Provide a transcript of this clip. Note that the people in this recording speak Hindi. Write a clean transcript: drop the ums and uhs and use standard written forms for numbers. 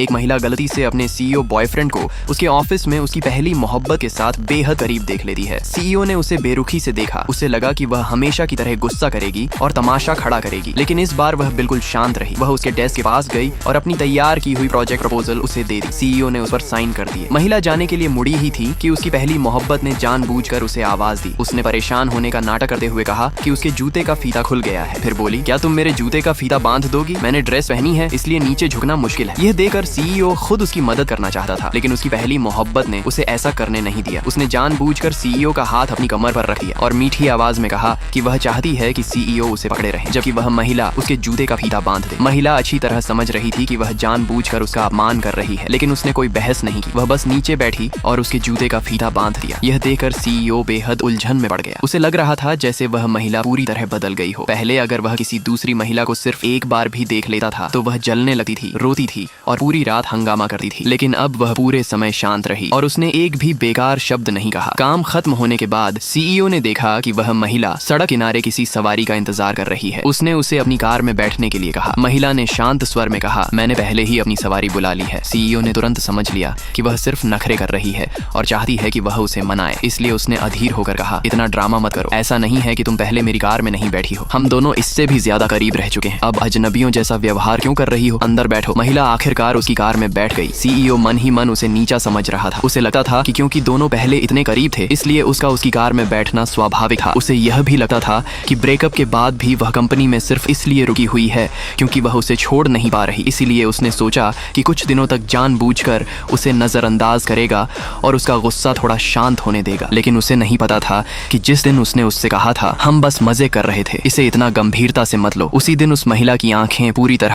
एक महिला गलती से अपने सीईओ बॉयफ्रेंड को उसके ऑफिस में उसकी पहली मोहब्बत के साथ बेहद करीब देख लेती है। सीईओ ने उसे बेरुखी से देखा। उसे लगा कि वह हमेशा की तरह गुस्सा करेगी और तमाशा खड़ा करेगी, लेकिन इस बार वह बिल्कुल शांत रही। वह उसके डेस्क के पास गई और अपनी तैयार की हुई प्रोजेक्ट प्रपोजल उसे दे दी। सीईओ ने उस पर साइन कर दिए। महिला जाने के लिए मुड़ी ही थी कि उसकी पहली मोहब्बत ने जानबूझकर उसे आवाज दी। उसने परेशान होने का नाटक करते हुए कहा कि उसके जूते का फीता खुल गया है। फिर बोली, क्या तुम मेरे जूते का फीता बांध दोगी? मैंने ड्रेस पहनी है, इसलिए नीचे झुकना मुश्किल है। यह देखकर सीईओ खुद उसकी मदद करना चाहता था, लेकिन उसकी पहली मोहब्बत ने उसे ऐसा करने नहीं दिया। उसने जानबूझकर सीईओ का हाथ अपनी कमर पर रख दिया और मीठी आवाज में कहा कि वह चाहती है कि सीईओ उसे पकड़े रहे, जबकि वह महिला उसके जूते का फीता बांध दे। महिला अच्छी तरह समझ रही थी कि वह जानबूझकर उसका अपमान कर रही है, लेकिन उसने कोई बहस नहीं की। वह बस नीचे बैठी और उसके जूते का फीता बांध दिया। यह देखकर सीईओ बेहद उलझन में पड़ गया। उसे लग रहा था जैसे वह महिला पूरी तरह बदल गई हो। पहले अगर वह किसी दूसरी महिला को सिर्फ एक बार भी देख लेता था तो वह जलने लगती थी, रोती थी और पूरी रात हंगामा करती थी, लेकिन अब वह पूरे समय शांत रही और उसने एक भी बेकार शब्द नहीं कहा। काम खत्म होने के बाद सीईओ ने देखा कि वह महिला सड़क किनारे किसी सवारी का इंतजार कर रही है। उसने उसे अपनी कार में बैठने के लिए कहा। महिला ने शांत स्वर में कहा, मैंने पहले ही अपनी सवारी बुला ली है। सीईओ ने तुरंत समझ लिया कि वह सिर्फ नखरे कर रही है और चाहती है कि वह उसे मनाए, इसलिए उसने अधीर होकर कहा, इतना ड्रामा मत करो। ऐसा नहीं है कि तुम पहले मेरी कार में नहीं बैठी हो, हम दोनों इससे भी ज्यादा करीब रह चुके हैं। अब अजनबियों जैसा व्यवहार क्यों कर रही हो? अंदर बैठो। महिला आखिरकार उसकी कार में बैठ गई। सीईओ मन ही मन उसे नीचा समझ रहा था। उसे लगता था कि क्योंकि दोनों पहले इतने करीब थे, इसलिए उसका उसकी कार में बैठना स्वाभाविक था। उसे यह भी लगता था कि ब्रेकअप के बाद भी वह कंपनी में सिर्फ इसलिए रुकी हुई है क्योंकि वह उसे छोड़ नहीं पा रही। इसीलिए उसने सोचा कि कुछ दिनों तक जानबूझकर उसे नजरअंदाज करेगा और उसका गुस्सा थोड़ा शांत होने देगा। लेकिन उसे नहीं पता था कि जिस दिन उसने उससे कहा था, हम बस मजे कर रहे थे, इसे इतना गंभीरता से मत लो, उसी दिन उस महिला की आंखें पूरी तरह